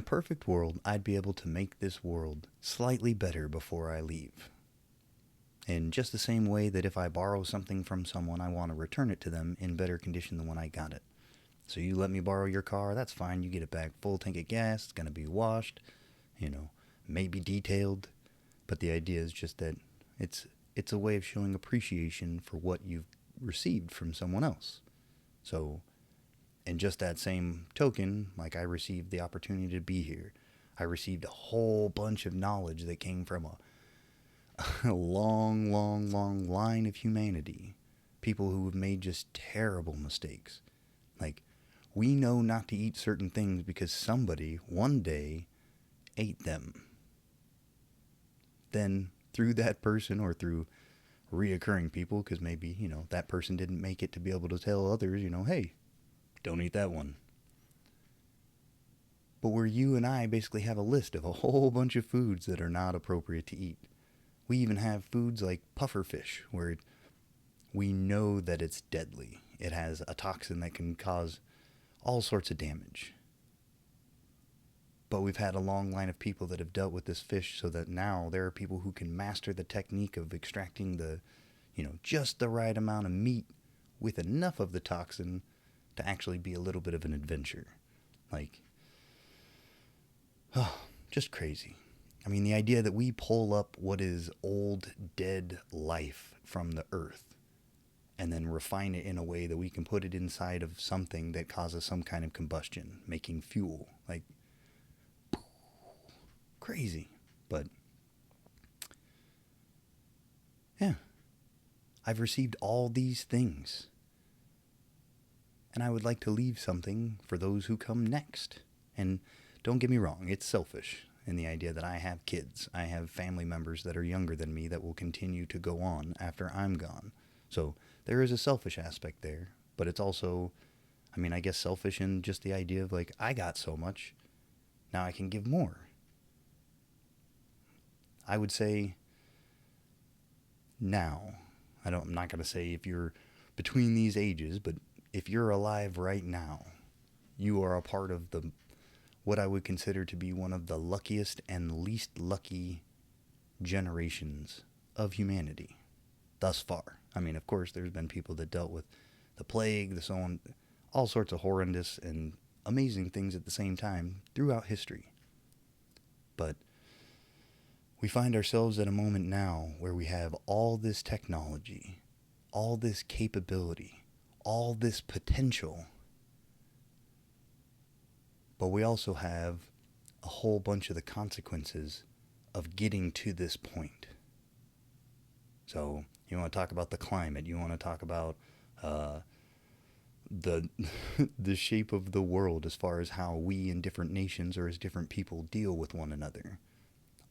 perfect world, I'd be able to make this world slightly better before I leave. In just the same way that if I borrow something from someone, I want to return it to them in better condition than when I got it. So you let me borrow your car, that's fine. You get it back full tank of gas, it's going to be washed, maybe detailed. But the idea is just that it's a way of showing appreciation for what you've received from someone else. So, in just that same token, like I received the opportunity to be here, I received a whole bunch of knowledge that came from a long, long, long line of humanity. People who have made just terrible mistakes. Like, we know not to eat certain things because somebody, one day, ate them. Then, through that person or through reoccurring people, because maybe, that person didn't make it to be able to tell others, hey, don't eat that one. But where you and I basically have a list of a whole bunch of foods that are not appropriate to eat. We even have foods like pufferfish, where we know that it's deadly. It has a toxin that can cause all sorts of damage. But we've had a long line of people that have dealt with this fish, so that now there are people who can master the technique of extracting just the right amount of meat with enough of the toxin to actually be a little bit of an adventure. Just crazy. I mean, the idea that we pull up what is old, dead life from the earth and then refine it in a way that we can put it inside of something that causes some kind of combustion, making fuel. Crazy. But, yeah. I've received all these things. And I would like to leave something for those who come next. And don't get me wrong, it's selfish in the idea that I have kids. I have family members that are younger than me that will continue to go on after I'm gone. So there is a selfish aspect there, but it's also, I guess selfish in just the idea of I got so much, now I can give more. I would say now, I'm not going to say if you're between these ages, but if you're alive right now, you are a part of what I would consider to be one of the luckiest and least lucky generations of humanity thus far. Of course, there's been people that dealt with the plague, the so on, all sorts of horrendous and amazing things at the same time throughout history. But we find ourselves at a moment now where we have all this technology, all this capability, all this potential, but we also have a whole bunch of the consequences of getting to this point. So you want to talk about the climate, you want to talk about the the shape of the world as far as how we in different nations or as different people deal with one another.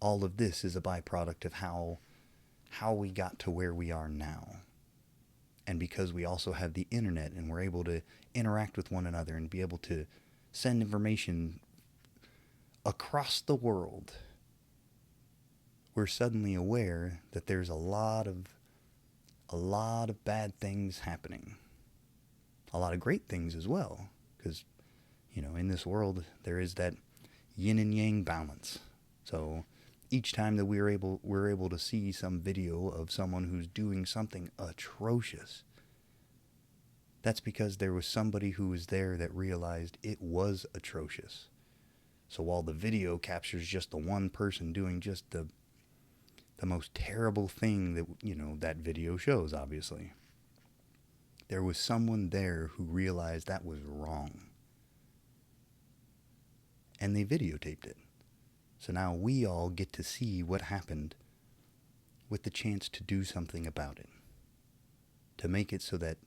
All of this is a byproduct of how we got to where we are now. And because we also have the internet and we're able to interact with one another and be able to send information across the world, we're suddenly aware that there's a lot of bad things happening. A lot of great things as well. Because, in this world, there is that yin and yang balance. So each time that we're able to see some video of someone who's doing something atrocious, that's because there was somebody who was there that realized it was atrocious. So while the video captures just the one person doing just the most terrible thing that, that video shows, obviously, there was someone there who realized that was wrong. And they videotaped it. So now we all get to see what happened with the chance to do something about it. To make it so that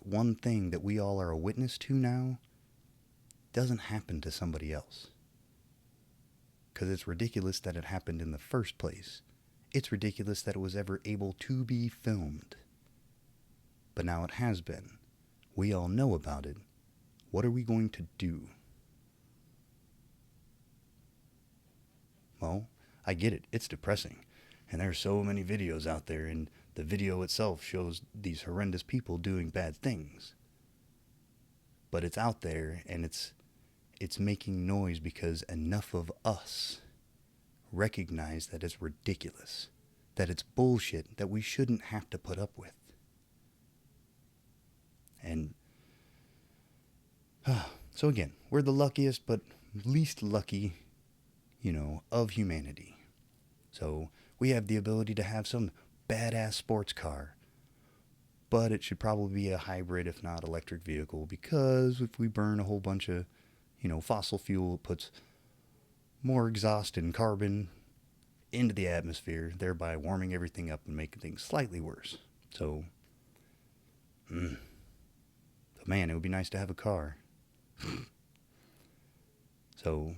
one thing that we all are a witness to now doesn't happen to somebody else. Because it's ridiculous that it happened in the first place. It's ridiculous that it was ever able to be filmed. But now it has been. We all know about it. What are we going to do? Well, I get it. It's depressing. And there are so many videos out there, and the video itself shows these horrendous people doing bad things. But it's out there, and it's making noise because enough of us recognize that it's ridiculous, that it's bullshit that we shouldn't have to put up with. And so again, we're the luckiest but least lucky, of humanity. So we have the ability to have some badass sports car, but it should probably be a hybrid, if not electric vehicle, because if we burn a whole bunch of, fossil fuel, it puts more exhaust and carbon into the atmosphere, thereby warming everything up and making things slightly worse. So, man, it would be nice to have a car. So,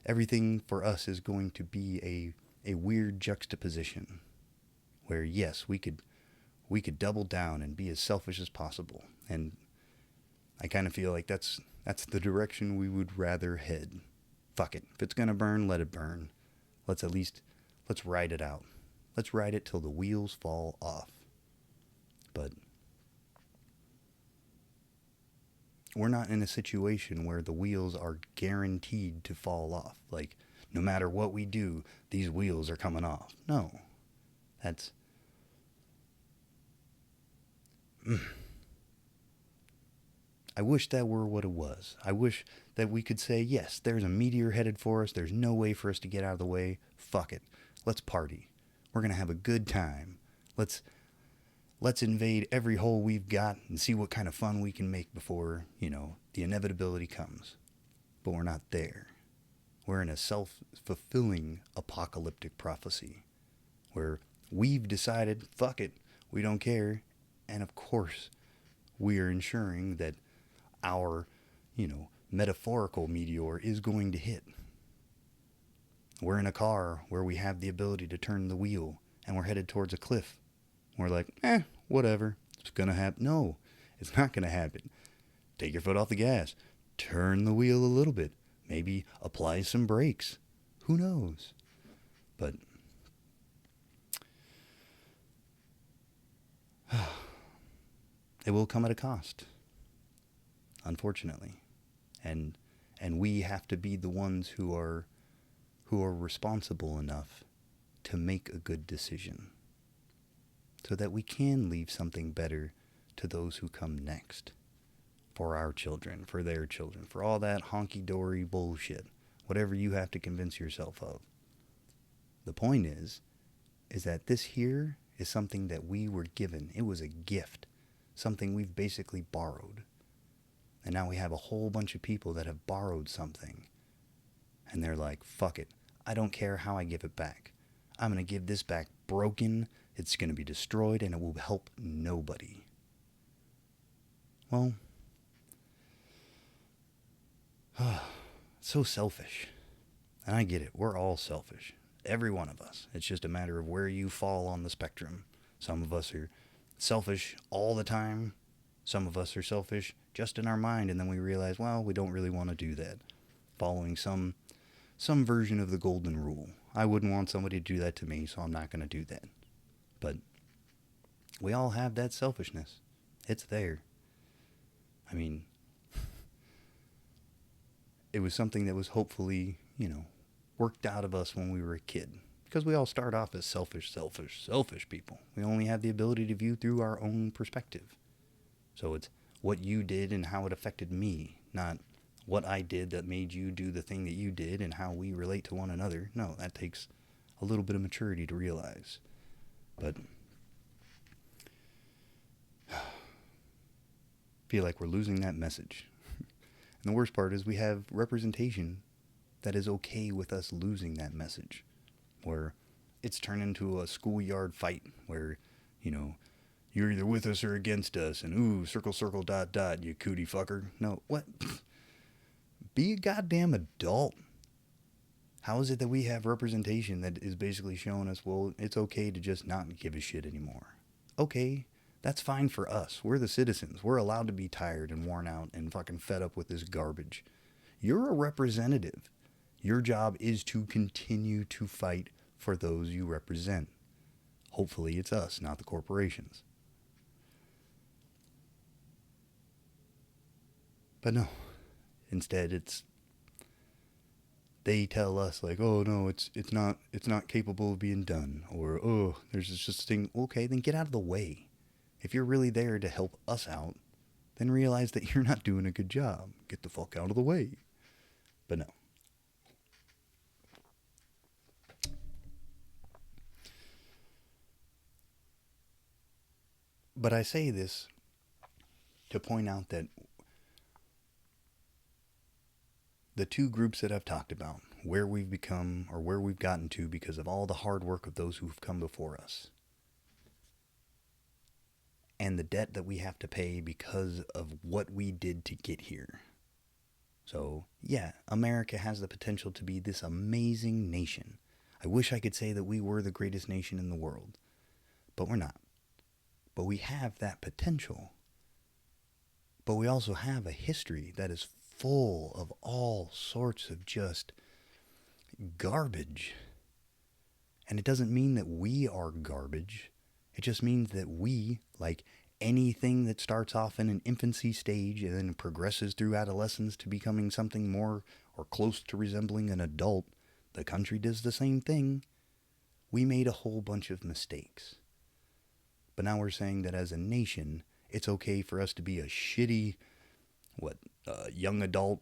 everything for us is going to be a weird juxtaposition where, yes, we could double down and be as selfish as possible. And I kind of feel like that's the direction we would rather head. Fuck it. If it's going to burn, let it burn. Let's ride it out. Let's ride it till the wheels fall off. But we're not in a situation where the wheels are guaranteed to fall off. Like, no matter what we do, these wheels are coming off. No. That's... I wish that were what it was. I wish that we could say, yes, there's a meteor headed for us. There's no way for us to get out of the way. Fuck it. Let's party. We're going to have a good time. Let's invade every hole we've got and see what kind of fun we can make before, the inevitability comes. But we're not there. We're in a self-fulfilling apocalyptic prophecy where we've decided, fuck it, we don't care. And of course, we are ensuring that our, metaphorical meteor is going to hit. We're in a car where we have the ability to turn the wheel and we're headed towards a cliff. We're like, whatever. It's going to happen. No, it's not going to happen. Take your foot off the gas. Turn the wheel a little bit. Maybe apply some brakes. Who knows? But it will come at a cost, unfortunately. And we have to be the ones who are responsible enough to make a good decision so that we can leave something better to those who come next. For our children, for their children, for all that honky-dory bullshit, whatever you have to convince yourself of. The point is that this here is something that we were given. It was a gift, something we've basically borrowed. And now we have a whole bunch of people that have borrowed something. And they're like, fuck it. I don't care how I give it back. I'm going to give this back broken. It's going to be destroyed and it will help nobody. Well, so selfish. And I get it. We're all selfish. Every one of us. It's just a matter of where you fall on the spectrum. Some of us are selfish all the time. Some of us are selfish just in our mind, and then we realize, well, we don't really want to do that. Following some version of the golden rule. I wouldn't want somebody to do that to me, so I'm not going to do that. But we all have that selfishness. It's there. I mean, it was something that was hopefully, worked out of us when we were a kid. Because we all start off as selfish people. We only have the ability to view through our own perspective. So it's what you did and how it affected me, not what I did that made you do the thing that you did and how we relate to one another. No, that takes a little bit of maturity to realize. But I feel like we're losing that message. And the worst part is we have representation that is okay with us losing that message. Where it's turned into a schoolyard fight where, you're either with us or against us, and ooh, circle, circle, dot, dot, you cootie fucker. No, what? Be a goddamn adult. How is it that we have representation that is basically showing us, well, it's okay to just not give a shit anymore? Okay, that's fine for us. We're the citizens. We're allowed to be tired and worn out and fucking fed up with this garbage. You're a representative. Your job is to continue to fight for those you represent. Hopefully it's us, not the corporations. But no, instead it's they tell us like, oh no, it's not capable of being done, or oh, there's just a thing. Okay, then get out of the way. If you're really there to help us out, then realize that you're not doing a good job. Get the fuck out of the way. But no. But I say this to point out that the two groups that I've talked about, where we've become or where we've gotten to because of all the hard work of those who've come before us, and the debt that we have to pay because of what we did to get here. So, yeah, America has the potential to be this amazing nation. I wish I could say that we were the greatest nation in the world, but we're not. But we have that potential. But we also have a history that is full of all sorts of just garbage. And it doesn't mean that we are garbage. It just means that we, like anything that starts off in an infancy stage and then progresses through adolescence to becoming something more or close to resembling an adult, the country does the same thing. We made a whole bunch of mistakes. But now we're saying that as a nation, it's okay for us to be a shitty, young adult,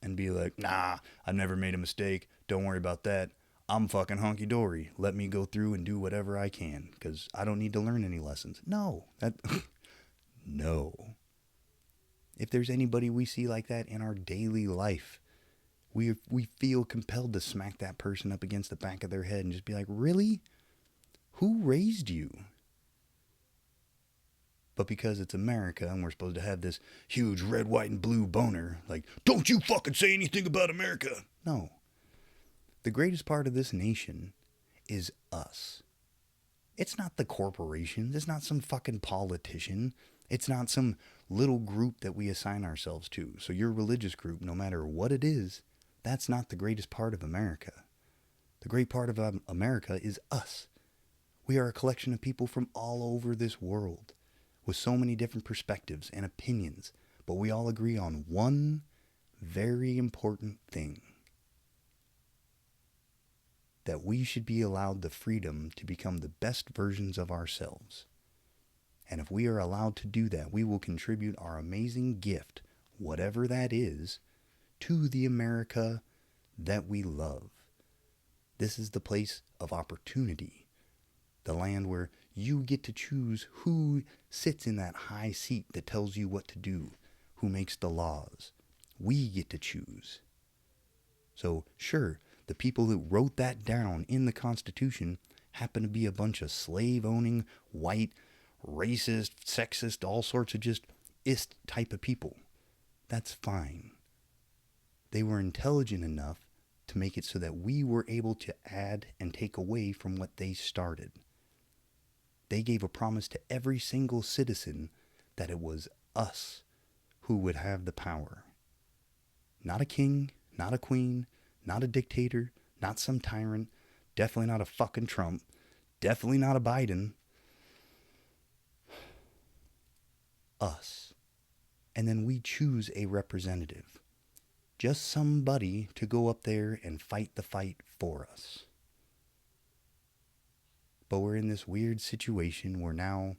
and be like, nah, I've never made a mistake. Don't worry about that. I'm fucking honky dory. Let me go through and do whatever I can because I don't need to learn any lessons. No, no. If there's anybody we see like that in our daily life, we feel compelled to smack that person up against the back of their head and just be like, really? Who raised you? But because it's America and we're supposed to have this huge red, white, and blue boner, like, don't you fucking say anything about America. No. The greatest part of this nation is us. It's not the corporations. It's not some fucking politician. It's not some little group that we assign ourselves to. So your religious group, no matter what it is, that's not the greatest part of America. The great part of America is us. We are a collection of people from all over this world with so many different perspectives and opinions, but we all agree on one very important thing: that we should be allowed the freedom to become the best versions of ourselves. And if we are allowed to do that, we will contribute our amazing gift, whatever that is, to the America that we love. This is the place of opportunity, the land where you get to choose who sits in that high seat that tells you what to do, who makes the laws. We get to choose. So, sure, the people who wrote that down in the Constitution happen to be a bunch of slave-owning, white, racist, sexist, all sorts of just ist type of people. That's fine. They were intelligent enough to make it so that we were able to add and take away from what they started. They gave a promise to every single citizen that it was us who would have the power. Not a king, not a queen, not a dictator, not some tyrant, definitely not a fucking Trump, definitely not a Biden. Us. And then we choose a representative. Just somebody to go up there and fight the fight for us. But we're in this weird situation where now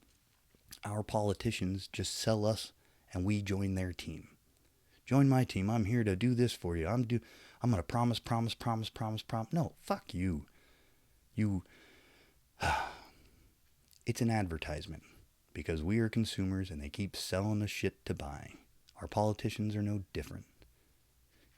our politicians just sell us and we join their team. Join my team. I'm here to do this for you. I'm going to promise. No, fuck you. It's an advertisement because we are consumers and they keep selling us shit to buy. Our politicians are no different.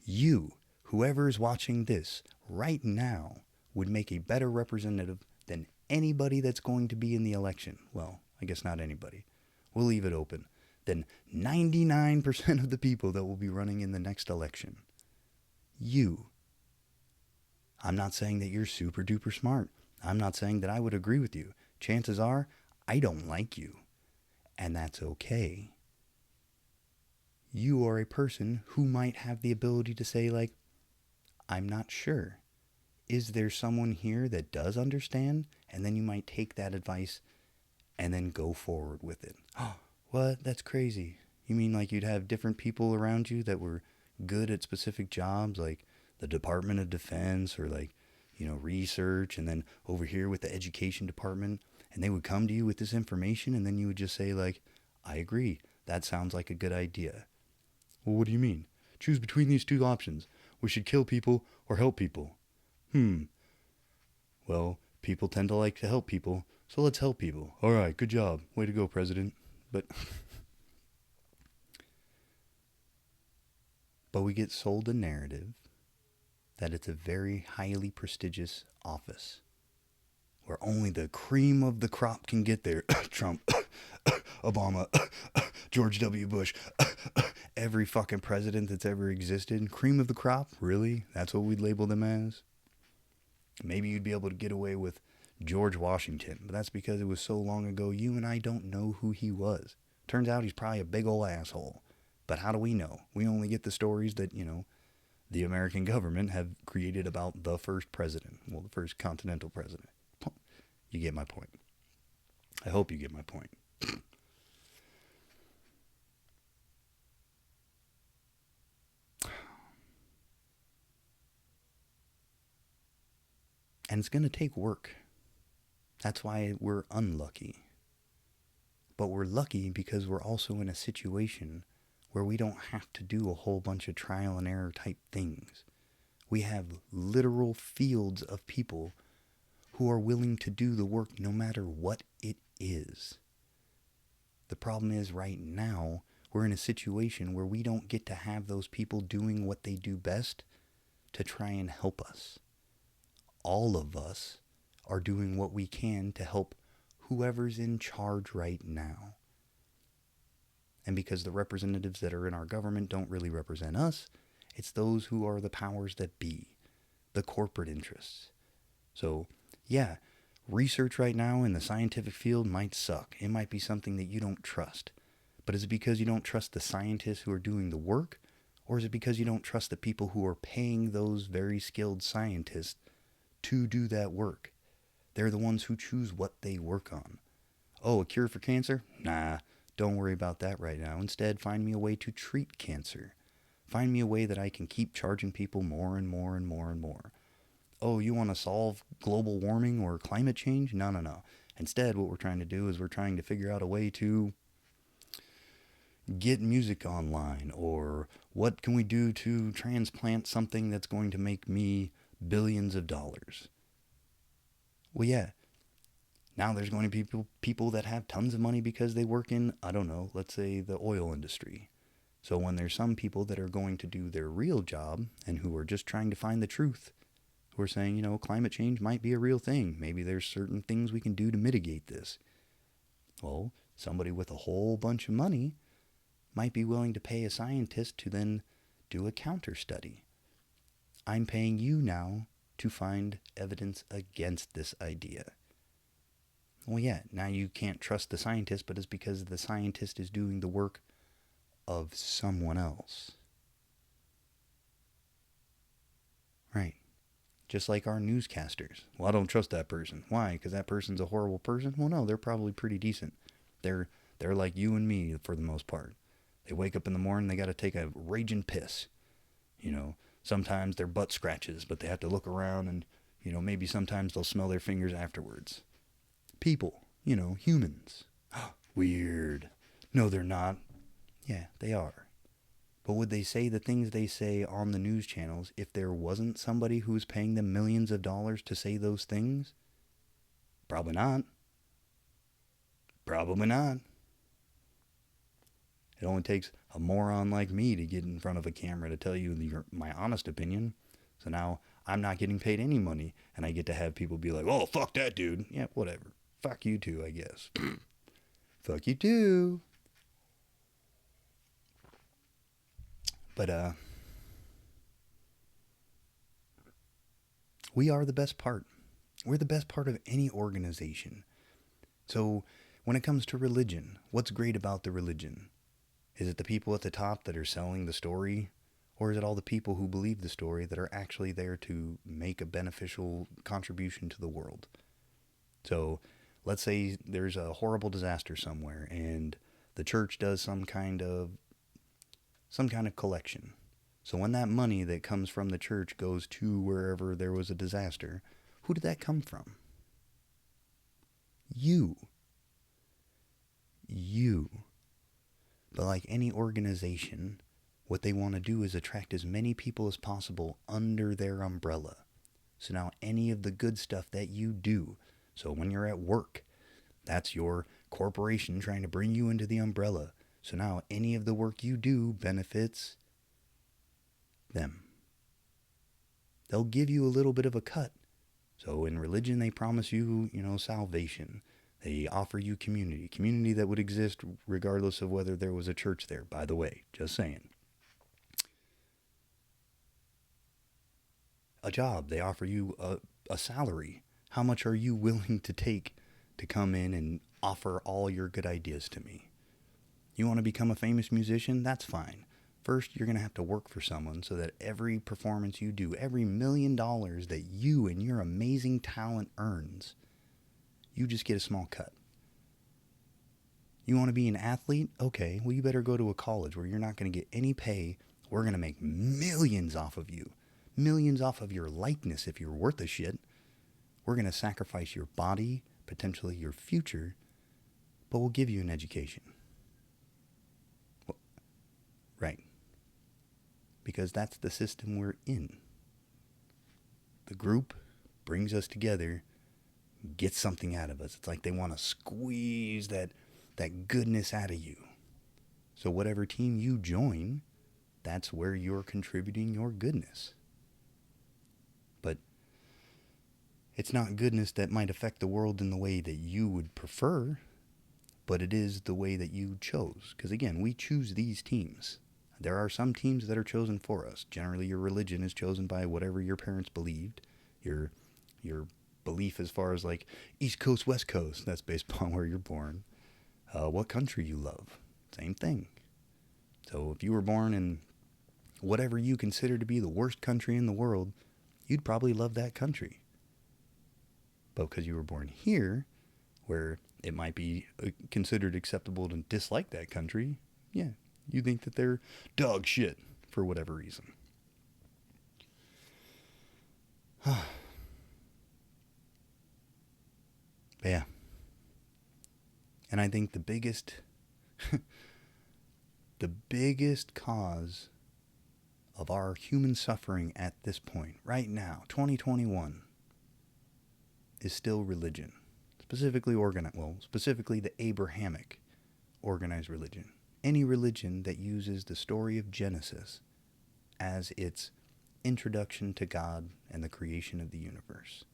You, whoever is watching this right now, would make a better representative than anybody that's going to be in the election. Well, I guess not anybody. We'll leave it open. Than 99% of the people that will be running in the next election. You. I'm not saying that you're super duper smart. I'm not saying that I would agree with you. Chances are, I don't like you. And that's okay. You are a person who might have the ability to say, like, I'm not sure. Is there someone here that does understand? And then you might take that advice and then go forward with it. Oh, what? That's crazy. You mean like you'd have different people around you that were good at specific jobs, like the Department of Defense or like, research, and then over here with the education department, and they would come to you with this information, and then you would just say like, I agree, that sounds like a good idea. Well, what do you mean? Choose between these two options. We should kill people or help people. Well, people tend to like to help people, so let's help people. All right, good job. Way to go, President. But but we get sold a narrative that it's a very highly prestigious office where only the cream of the crop can get there. Trump, Obama, George W. Bush, every fucking president that's ever existed. Cream of the crop? Really? That's what we'd label them as? Maybe you'd be able to get away with George Washington, but that's because it was so long ago you and I don't know who he was. Turns out he's probably a big ol' asshole. But how do we know? We only get the stories that, the American government have created about the first president. Well, the first continental president. You get my point. I hope you get my point. And it's going to take work. That's why we're unlucky. But we're lucky because we're also in a situation where we don't have to do a whole bunch of trial and error type things. We have literal fields of people who are willing to do the work no matter what it is. The problem is right now, we're in a situation where we don't get to have those people doing what they do best to try and help us. All of us are doing what we can to help whoever's in charge right now. And because the representatives that are in our government don't really represent us, it's those who are the powers that be, the corporate interests. So, yeah, research right now in the scientific field might suck. It might be something that you don't trust. But is it because you don't trust the scientists who are doing the work? Or is it because you don't trust the people who are paying those very skilled scientists to do that work? They're the ones who choose what they work on. Oh, a cure for cancer? Nah, don't worry about that right now. Instead, find me a way to treat cancer. Find me a way that I can keep charging people more and more and more and more. Oh, you want to solve global warming or climate change? No. Instead, what we're trying to do is we're trying to figure out a way to get music online, or what can we do to transplant something that's going to make me billions of dollars. Well, yeah, now there's going to be people that have tons of money because they work in, I don't know, let's say the oil industry. So when there's some people that are going to do their real job and who are just trying to find the truth, who are saying, climate change might be a real thing. Maybe there's certain things we can do to mitigate this. Well, somebody with a whole bunch of money might be willing to pay a scientist to then do a counter study. I'm paying you now to find evidence against this idea. Well, yeah, now you can't trust the scientist, but it's because the scientist is doing the work of someone else. Right. Just like our newscasters. Well, I don't trust that person. Why? Because that person's a horrible person? Well, no, they're probably pretty decent. They're like you and me for the most part. They wake up in the morning, they got to take a raging piss. Sometimes their butt scratches, but they have to look around and, maybe sometimes they'll smell their fingers afterwards. People, humans. Weird. No, they're not. Yeah, they are. But would they say the things they say on the news channels if there wasn't somebody who was paying them millions of dollars to say those things? Probably not. Probably not. It only takes a moron like me to get in front of a camera to tell you my honest opinion. So now I'm not getting paid any money, and I get to have people be like, oh, fuck that dude. Yeah, whatever. Fuck you too, I guess. Fuck you too. But, we are the best part. We're the best part of any organization. So when it comes to religion, what's great about the religion? Is it the people at the top that are selling the story? Or is it all the people who believe the story that are actually there to make a beneficial contribution to the world? So let's say there's a horrible disaster somewhere and the church does some kind of collection. So when that money that comes from the church goes to wherever there was a disaster, who did that come from? You. You. But like any organization, what they want to do is attract as many people as possible under their umbrella. So now any of the good stuff that you do, so when you're at work, that's your corporation trying to bring you into the umbrella. So now any of the work you do benefits them. They'll give you a little bit of a cut. So in religion, they promise you, salvation. They offer you community that would exist regardless of whether there was a church there, by the way, just saying. A job, they offer you a salary. How much are you willing to take to come in and offer all your good ideas to me? You want to become a famous musician? That's fine. First, you're going to have to work for someone so that every performance you do, every $1 million that you and your amazing talent earns, you just get a small cut. You want to be an athlete? Okay, well, you better go to a college where you're not going to get any pay. We're going to make millions off of you. Millions off of your likeness if you're worth a shit. We're going to sacrifice your body, potentially your future, but we'll give you an education. Well, right. Because that's the system we're in. The group brings us together, gets something out of us. It's like they want to squeeze that goodness out of you. So whatever team you join, that's where you're contributing your goodness. But it's not goodness that might affect the world in the way that you would prefer, but it is the way that you chose. Because again, we choose these teams. There are some teams that are chosen for us. Generally, your religion is chosen by whatever your parents believed. Your belief as far as like East Coast, West Coast, that's based upon where you're born. What country you love, same thing. So if you were born in whatever you consider to be the worst country in the world, you'd probably love that country. But because you were born here, where it might be considered acceptable to dislike that country, yeah, you think that they're dog shit for whatever reason. But yeah. And I think the biggest cause of our human suffering at this point, right now, 2021, is still religion. Specifically the Abrahamic organized religion. Any religion that uses the story of Genesis as its introduction to God and the creation of the universe.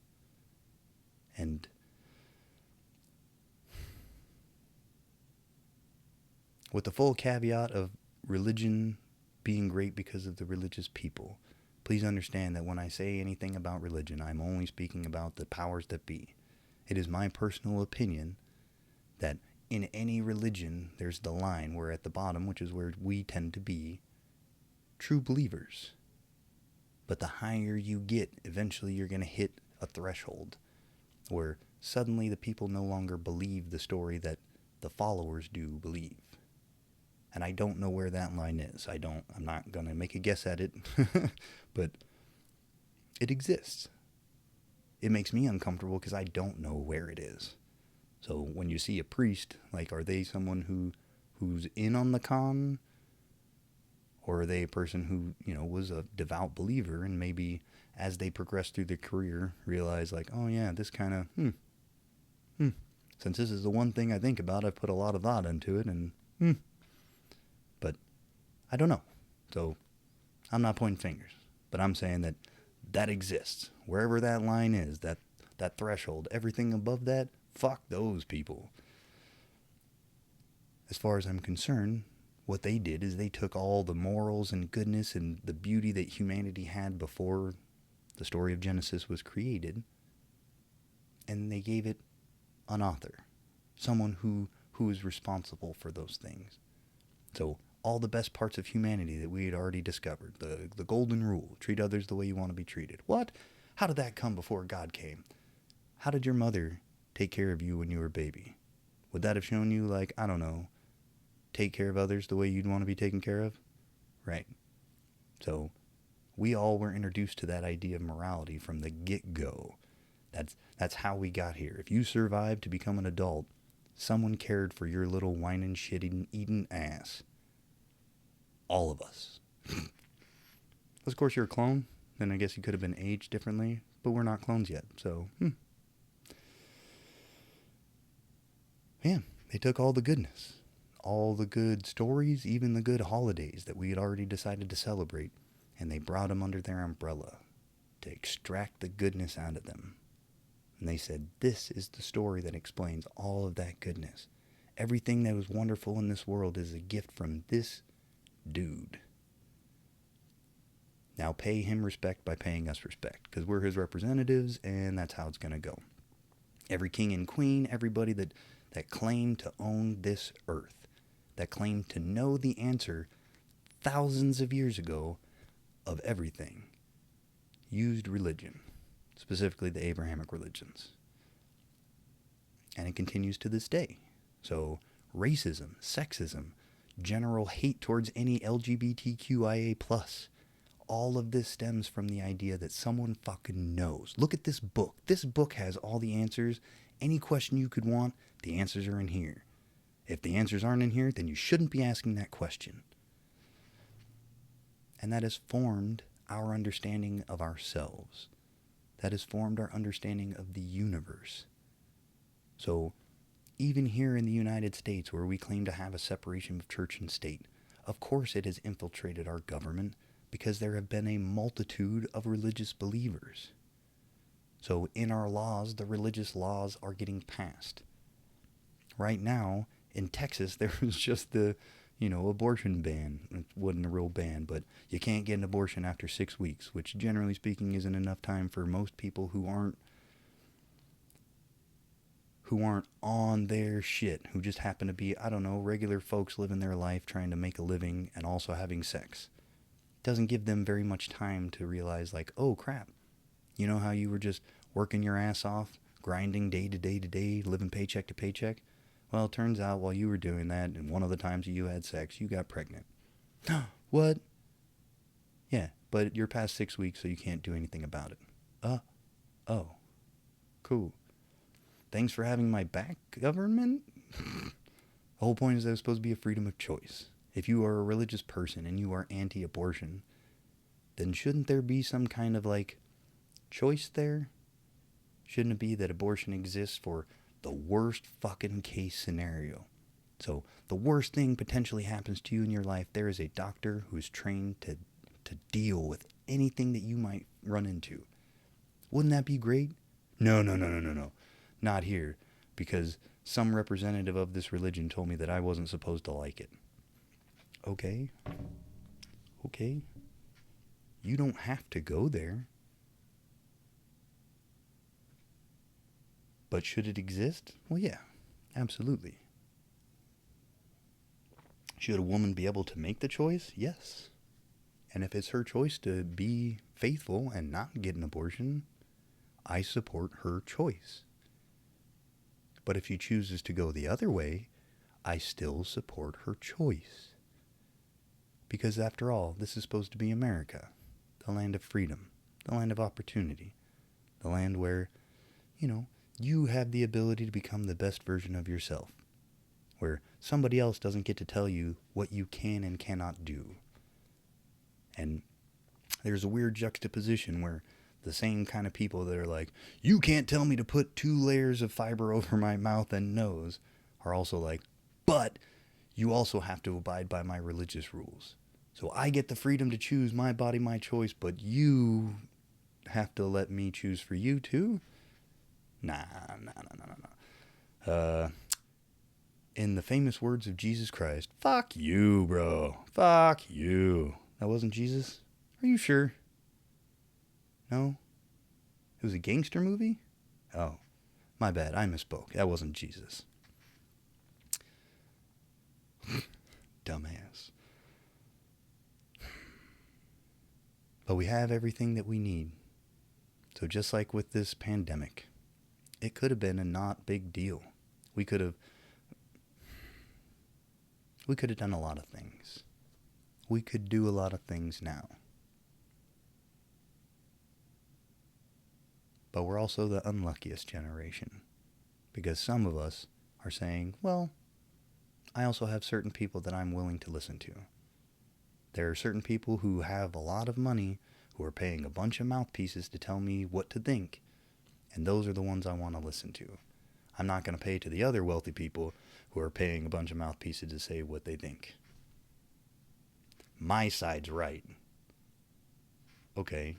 And with the full caveat of religion being great because of the religious people, please understand that when I say anything about religion, I'm only speaking about the powers that be. It is my personal opinion that in any religion, there's the line where at the bottom, which is where we tend to be, true believers. But the higher you get, eventually you're going to hit a threshold where suddenly the people no longer believe the story that the followers do believe. And I don't know where that line is. I'm not going to make a guess at it, but it exists. It makes me uncomfortable because I don't know where it is. So when you see a priest, like, are they someone who's in on the con? Or are they a person who, was a devout believer and maybe as they progress through their career realize like, oh yeah, this kind of, since this is the one thing I think about, I've put a lot of thought into it and, But I don't know. So I'm not pointing fingers, but I'm saying that exists. Wherever that line is, that threshold, everything above that, fuck those people. As far as I'm concerned, what they did is they took all the morals and goodness and the beauty that humanity had before the story of Genesis was created, and they gave it an author, someone who is responsible for those things. So all the best parts of humanity that we had already discovered, the golden rule, treat others the way you want to be treated. What? How did that come before God came? How did your mother take care of you when you were a baby? Would that have shown you, like, I don't know, take care of others the way you'd want to be taken care of? Right. So we all were introduced to that idea of morality from the get-go. That's how we got here. If you survived to become an adult, someone cared for your little whining, shitting, eating ass. All of us. Of course, you're a clone. Then I guess you could have been aged differently. But we're not clones yet. So, yeah, they took all the goodness. All the good stories, even the good holidays that we had already decided to celebrate. And they brought them under their umbrella to extract the goodness out of them. And they said, this is the story that explains all of that goodness. Everything that was wonderful in this world is a gift from this dude. Now pay him respect by paying us respect, because we're his representatives, and that's how it's going to go. Every king and queen, everybody that claimed to own this earth, that claimed to know the answer thousands of years ago of everything, used religion, specifically the Abrahamic religions. And it continues to this day. So racism, sexism, general hate towards any LGBTQIA+, all of this stems from the idea that someone fucking knows. Look at this book. This book has all the answers. Any question you could want, the answers are in here. If the answers aren't in here, then you shouldn't be asking that question. And that has formed our understanding of ourselves. That has formed our understanding of the universe. So, even here in the United States, where we claim to have a separation of church and state, of course it has infiltrated our government because there have been a multitude of religious believers. So, in our laws, the religious laws are getting passed. Right now, in Texas, there was just the, abortion ban. It wasn't a real ban, but you can't get an abortion after 6 weeks, which generally speaking isn't enough time for most people who aren't on their shit, who just happen to be, regular folks living their life, trying to make a living, and also having sex. Doesn't give them very much time to realize, like, oh crap, you know how you were just working your ass off, grinding day to day to day, living paycheck to paycheck? Well, it turns out while you were doing that, and one of the times that you had sex, you got pregnant. What? Yeah, but you're past 6 weeks, so you can't do anything about it. Oh. Cool. Thanks for having my back, government? The whole point is that it's supposed to be a freedom of choice. If you are a religious person and you are anti-abortion, then shouldn't there be some kind of, choice there? Shouldn't it be that abortion exists for the worst fucking case scenario? So, the worst thing potentially happens to you in your life, there is a doctor who is trained to deal with anything that you might run into. Wouldn't that be great? No. Not here, because some representative of this religion told me that I wasn't supposed to like it. Okay. You don't have to go there. But should it exist? Well, yeah, absolutely. Should a woman be able to make the choice? Yes. And if it's her choice to be faithful and not get an abortion, I support her choice. But if she chooses to go the other way, I still support her choice. Because after all, this is supposed to be America, the land of freedom, the land of opportunity, the land where, you have the ability to become the best version of yourself, where somebody else doesn't get to tell you what you can and cannot do. And there's a weird juxtaposition where the same kind of people that are like, you can't tell me to put 2 layers of fiber over my mouth and nose, are also like, but you also have to abide by my religious rules. So I get the freedom to choose my body, my choice, but you have to let me choose for you too? Nah. In the famous words of Jesus Christ, fuck you, bro. Fuck you. That wasn't Jesus? Are you sure? No? It was a gangster movie? Oh, my bad. I misspoke. That wasn't Jesus. Dumbass. But we have everything that we need. So just like with this pandemic, it could have been a not big deal. We could have done a lot of things. We could do a lot of things now. but we're also the unluckiest generation. Because some of us are saying, well, I also have certain people that I'm willing to listen to. There are certain people who have a lot of money who are paying a bunch of mouthpieces to tell me what to think, and those are the ones I want to listen to. I'm not going to pay to the other wealthy people who are paying a bunch of mouthpieces to say what they think. My side's right. Okay,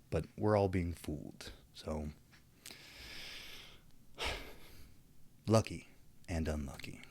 but we're all being fooled, so lucky and unlucky.